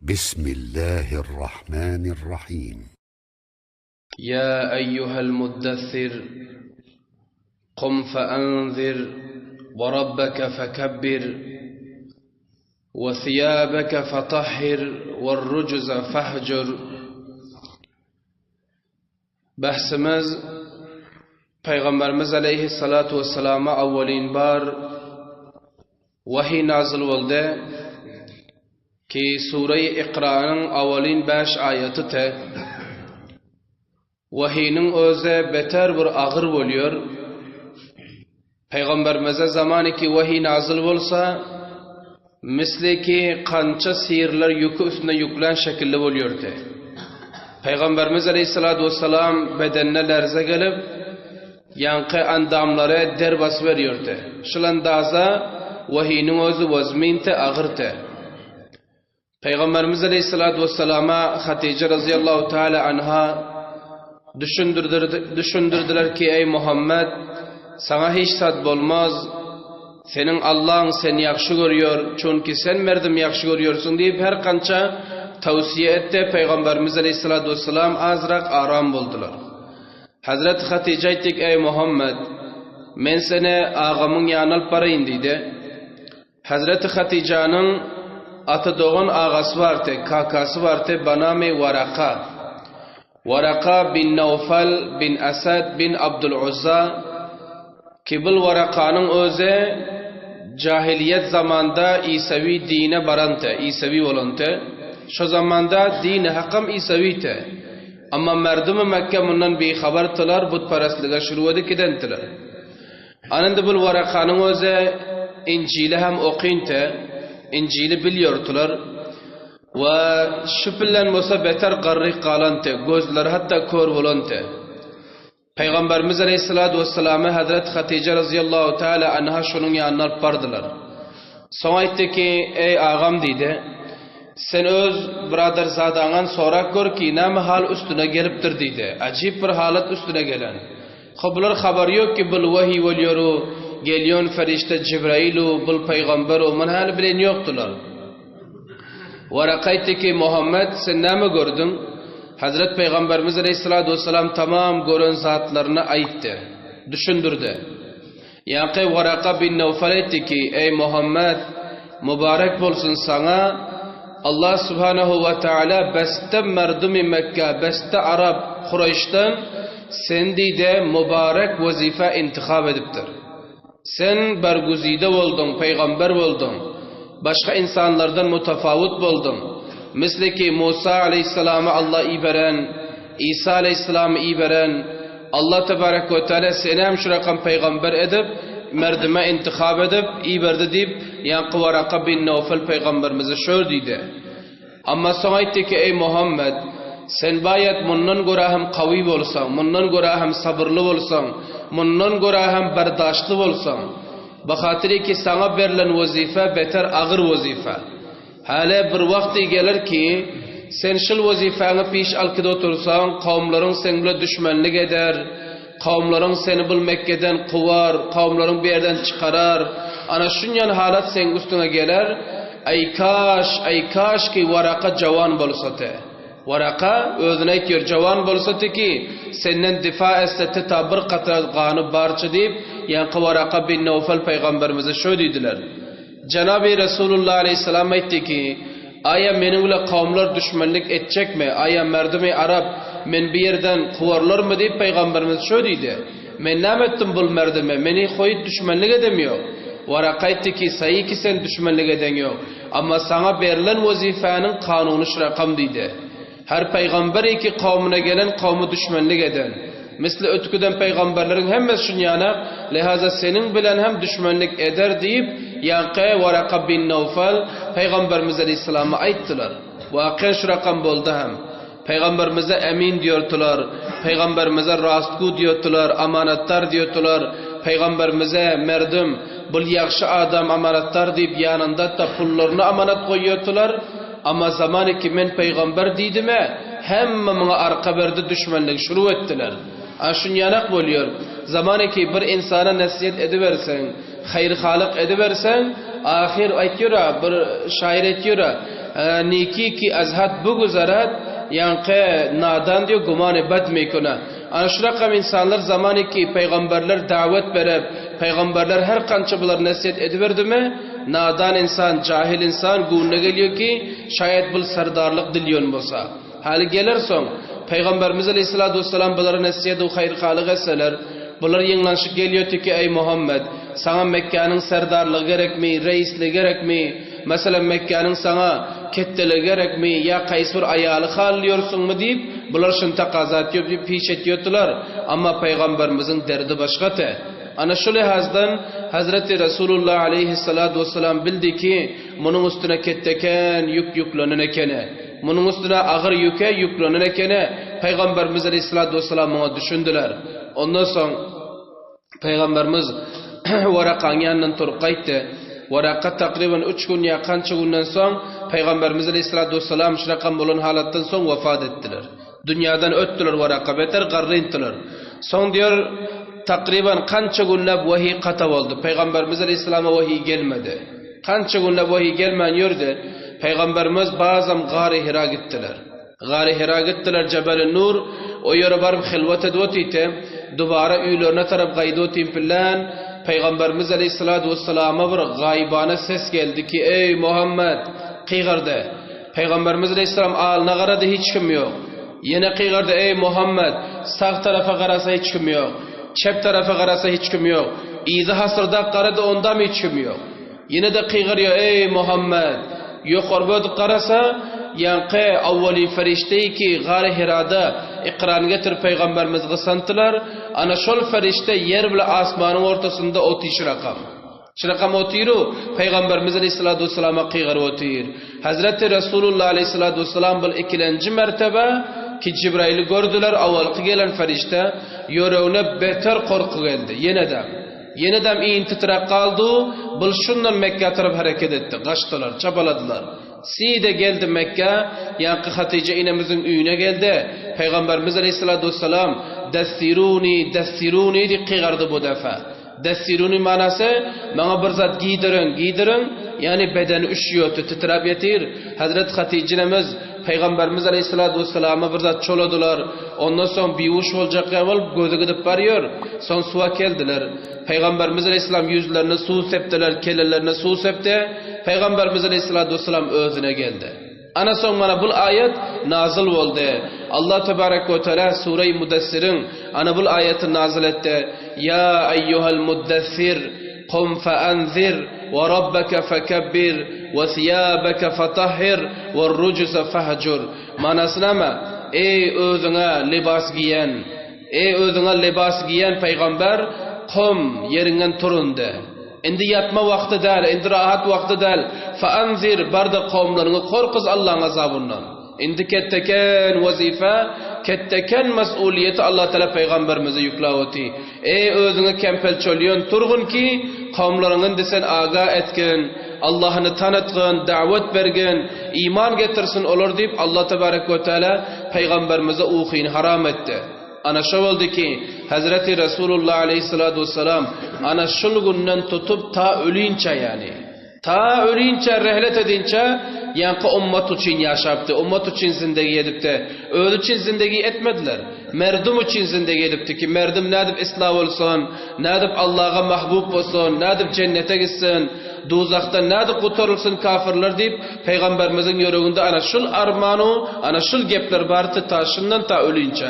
بسم الله الرحمن الرحيم يا أيها المدثر قم فأنذر وربك فكبر وثيابك فطهر والرجز فاهجر. Bahsimiz Peygamberimiz aleyhissalatu vesselam'a avvalin bar vahiy nazil oldu ki Sure-i İkra'nın avvalin 5 ayeti te vahiynin özü beter bir ağır oluyor. Peygamberimize zamanı ki vahiy nazil olsa misli ki kança sihirler yükü üstüne yüklen şekilde oluyordu. Peygamberimiz aleyhissalatu vesselam bedenine lerze gelip yankı andamları derbas veriyordu. Şılandaza vahiynin özü vazminte ağırdı. Peygamberimiz aleyhissalatu vesselama Hatice razıyallahu teala anha düşündürdüler ki ey Muhammed sana hiç sad olmaz. Senin Allah'ın seni yakşı görüyor. Çünkü sen merdim yakşı görüyorsun deyip her kança tavsiye etti. Peygamberimiz aleyhissalatu vesselam azrak aram buldular. Hazreti Hatice ettik ey Muhammed men seni ağamın yanal parayın dedi. Hazreti Hatice'nin atı doğun ağası vardı, kakası vardı, banami Varaka. Varaka bin Naufal bin Asad bin Abdüluzza ki bu Varaka'nın özü cahiliyet zamanda İsavi dine barantı, İsavi olantı. Şu zamanda dini hakam İsavi'te. Ama merdum Mekke bundan bir habertiler, butparastlığa şuruvadı kidendiler. Anında bu Varaka'nın özü İncil'i hem okuyuntu, İncil'i biliyordular. Ve şüphelenmese beter garrik kalantı, gözleri hatta kör olantı. Peygamberimiz aleyhissalatu vesselam'a Hazreti Hatice razıyallahu teala anha şunun yanına pardılar. Sonra etti ki ey ağam dedi, sen öz birader zadangan sorak gör ki ne hal üstüne geliptir dedi. Acip bir halet üstüne gelen. Kıblar haber yok ki bil vahiy oluyoru, geliyon ferişte Cibrailu, bil peygambero, men hal bilen yoktular. Varaka etti ki Muhammed sen ne mi gördün? Hazreti Peygamberimiz aleyhissalatu vesselam tamam gören zatlarını ayıttı, düşündürdü. Yaqi Varaka bin Naufal etti ki ey Muhammed mübarek olsun sana Allah subhanahu ve teala beste merdumi Mekke, beste Arap Kureyş'ten sendi de mübarek vazife intikab ediptir. Sen berguzide oldun, peygamber oldun. Başka insanlardan mutafavut oldun. Misli ki Musa aleyhisselamı Allah iyi veren, İsa aleyhisselamı iyi veren, Allah tebarek ve teala seni hem şu rakam peygamber edip, merdime intikab edip, iyi verdi deyip, yani Varaka bin Naufal peygamberimize şöyle dedi. Ama sonra etti ki ey Muhammed, sen bayat bundan göre hem kavi olsan, bundan göre hem sabırlı olsan, bundan göre hem berdaşlı olsan, bakatiri ki sana verilen vazife beter ağır vazife. Hala bir vakti gelir ki sen şıl vazifeni piş alkıda otursan, kavimlerin seninle düşmanlık eder, kavimlerin seni bil Mekke'den kuvar, kavimlerin bir yerden çıkarar. Ana şunyan halat senin üstüne gelir. Ay kaş ki Varaka cavan bolsate. Varaka özüne etkiyor cavan bolsate ki senden difa etse ta bir katra ganı barçı deyip yankı Varaka bin Naufal peygamberimize şöyle dediler. Cenab-ı Resulullah aleyhisselam etti ki aya menimle kavimler düşmanlık edecek mi? Aya merdumi Arap men bir yerden kuvarlar mı deyip peygamberimiz şöyle dedi. Men ne ettim bu merdime? Beni koyup düşmanlık edemiyor. Varaka etti ki sayı ki sen düşmanlık eden yok. Ama sana verilen vazifenin kanunu şu rakam dedi. Her peygamber ki kavmine gelen kavmi düşmanlık eden. Misli ötküden peygamberlerin hem şun yana lihaza senin bilen hem düşmanlık eder deyip yankı Varaka bin Naufal peygamberimiz aleyhisselam'a aittiler. Vakıen şu rakam boldu hem. Peygamberimize emin diyordular. Peygamberimize rastgu diyordular. Amanattar diyordular. Peygamberimize merdum bul yakşı adam amanattar deyip yanında da pullarını amanat koyuyordular. Ama zamanı ki men peygamber deydime hemmemine arka verdi düşmanlık şuru ettiler. Aşın yanak oluyor. Zamanı ki bir insana nasihat ediversen, hayır halık ediversen, ahir aytıyor, bir şair aytıyor. نیکی کی از حد بگذرد yankı nadan diyor gumanı bad meykuna. Ana şu rakam insanlar zamanı ki peygamberler davet verip peygamberler her kança bular nasihat ediverdi mi? Nadan insan, cahil insan gurne geliyor ki şayet bul serdarlık diliyon bolsa. Hali gelir son Peygamberimiz Aleyhisselatü Vesselam bunlara nasihat o hayır halı etseler bunlar yenilanışık geliyor ki ey Muhammed sana Mekke'nin serdarlığı gerek mi, reisliği gerek mi? Mesela Mekke'nin sana ketteli gerek mi ya kaysur ayalı halliyorsun mu deyip bunlar şun takazat yok deyip piş etiyordular ama Peygamberimizin derdi başkatı. Ana şu lehazdan Hazreti Resulullah Aleyhisselatü Vesselam bildi ki bunun üstüne ketteken yük yüklenen ekene bunun üstüne ağır yüke yüklenen ekene Peygamberimiz Aleyhisselatü Vesselam ona düşündüler. Ondan sonra Peygamberimiz Varaka'nın yanından turqaydı. Varaka takriben 3 gün ya kança günden son Peygamberimiz Aleyhisselatü Vesselam şırakan bulan halattan son vefat ettiler. Dünyadan öttüler Varaka beter garrintiler. Son diyor takriben kança günlep vahiy katav oldu. Peygamberimiz Aleyhisselam'a vahiy gelmedi. Kança günlep vahiy gelmeyen yurdu. Peygamberimiz bazım Gâr-ı Hira gittiler. Gâr-ı Hira gittiler Cebel-i Nur. O yere barb xilvat edvotiyte. Dubara üylerine taraf gaydotim pillan. Peygamberimiz Aleyhisselatü Vesselam'a bir gaybane ses geldi ki ey Muhammed kıygardı. Peygamberimiz Aleyhisselam ağına qaradı hiç kim yok. Yine kıygardı ey Muhammed sağ tarafa qarasa hiç kim yok. Çep tarafa qarasa hiç kim yok. İzi hasırda qaradı onda mı hiç kim yok. Yine de kıygarıyor ey Muhammed. Yuqorbod qarasa yankı avvali ferişteyi ki Gâr-ı Hira'da iqran getir Peygamberimiz gısantılar. Ana şol ferişte yer bile asmanın ortasında otiş rakam. Şırakam otiru Peygamberimiz Aleyhisselatü Vesselam'a kıygar otir. Hazreti Resulullah Aleyhisselatü Vesselam bu ikilenci mertebe ki Cibrail'i gördüler avvalki gelen ferişte yorevne beter korku geldi. Yeniden iyi titrak kaldı. Bul şundan Mekke taraf hareket etti. Kaçtılar, çabaladılar. Side geldi Mekke, yankı Hatice inemizin üyüne geldi. Peygamberimiz Aleyhisselatü Vesselam Dessiruni diye kıygardı bu defa. Dessiruni manası bana bir zat giydirin yani bedeni üşüyordu, titrap yetir. Hazreti Hatice inemiz Peygamberimiz Aleyhisselatü Vesselam'a bir zat çoladılar. Ondan sonra biuş olacak evvel gözü gidip varıyor. Son suya geldiler. Peygamberimiz Aleyhisselam yüzlerine su septiler, kellelerine su septi. Peygamberimiz Aleyhisselatü Vesselam özüne geldi. Ana son bana bu ayet nazil oldu. Allah Tebarek ve Teala Sure-i Mudassir'in ana bu ayeti nazil etti. Ya eyyuhel muddessir qum feanzir ve rabbeke fekebbir ve thiyabeke fetahhir ve rucusa fehcur. Manasına mı? Ey özüne libas giyen peygamber qum yerinden turundu. Endi yatma vakti değil, endi rahat vakti değil. Feanzir barda kavmlarını korkuz Allah'ın azabından. Endi ketteken vazife, ketteken mesuliyeti Allah Teala peygamberimize yüklavati. Ey özüne kempel çölüyon turgun ki kavmlarının desen aga etkin, Allah'ını tanıtgın, davet bergin, iman getirsin olur deyip Allah Tebarek ve Teala peygamberimize uğin haram etti. Ana şu oldu ki Hazreti Resulullah Aleyhisselatü Vesselam ana şul günden tutup ta ölünce yani. Ta ölünce rehlet edince yankı ummat için yaşaptı. Ummat için zindagi edipti. Öl için zindagi etmediler. Merdum için zindagi edipti ki merdum nadip ıslah olsun, nadip Allah'a mahbub olsun, nadip cennete gitsin, duzaktan nadip kurtarılsın kafirler deyip Peygamberimizin yüreğinde ana şul armanu, ana şul gepler bartı taşından ta ölünce.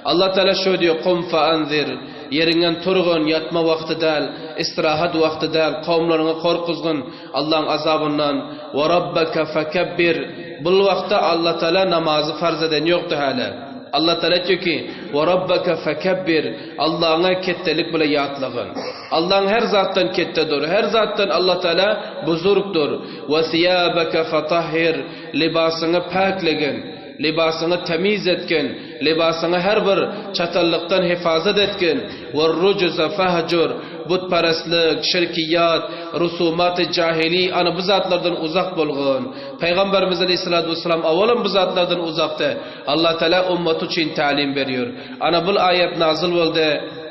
Allah Teala şöyle diyor: "Kum feanzir." Yerinden turgun, yatma vakti değil, istirahat vakti değil, kavmlarını korkuzgun Allah'ın azabından. Ve rabbeke fekebbir. Bu vakti Allah Teala namazı farz eden yoktu hala. Allah Teala diyor ki: "Ve rabbeke fekebbir." Allah'ına kettelik bile yatlığın. Allah'ın her zattan kettedir. Her zattan Allah Teala buzurgdur. Ve thiyabeke fetahhir. Libasını paklegin. Libasını temiz etkin, libasını her bir çatallıktan hifazet etkin. Ve rucuza fehcur, butparastlık, şirkiyat, rusumat-ı cahili, ana bu zatlardan uzak bulgun. Peygamberimiz Aleyhisselatü Vesselam avalan bu zatlardan uzaktı. Allah Teala ummatı için talim veriyor. Ana bu ayet nazil oldu.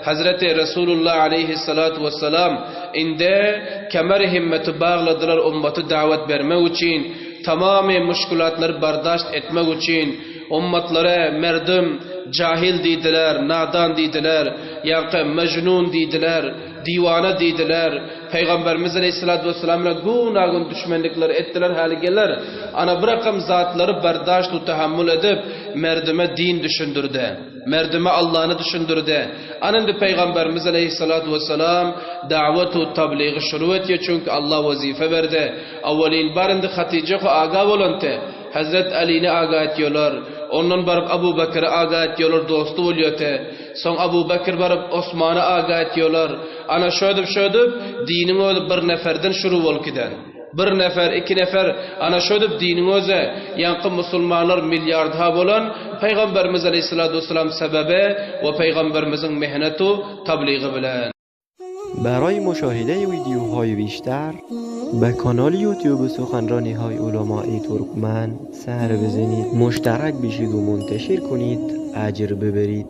Hazreti Resulullah Aleyhisselatü Vesselam inde kemer himmeti bağladılar ummatı davet vermek için. tamamı müşkülatları bardaşt etmek için ummatlara merdum cahil dediler, nadan dediler, yankı mecnun dediler, divana dediler. Peygamberimiz Aleyhisselatü Vesselam'la gunagun düşmanlıklar ettiler hali gelir. Ana bırakım zatları bardaşt ve tahammül edip merdime din düşündürdü. Merdime Allah'ını düşündürdü. Anında Peygamberimiz Aleyhisselatü Vesselam davet ve tabliği şuru etiyor çünkü Allah vazife verdi. Avvalin barında Hatice ko aga volante. Hazret Ali'ni aga etiyorlar. Ondan barıp Abu Bakır'ı aga etiyorlar, dostu oluyordu. Son Abu Bakır barıp Osman'ı aga etiyorlar. Ana şöydüp dinin öyle bir neferden şuru volkiden. Bir nefer, iki nefer, ana şöydüp dinin öze, yankı musulmanlar milyardha bolan, Peygamberimiz Aleyhisselatü Vesselam sebebi ve Peygamberimizin mehnetu tabliği bilen. برای مشاهده ویدیوهای بیشتر به کانال یوتیوب سخنرانی های علماء ترکمن سر بزنید، مشترک بشید و منتشر کنید، اجر ببرید.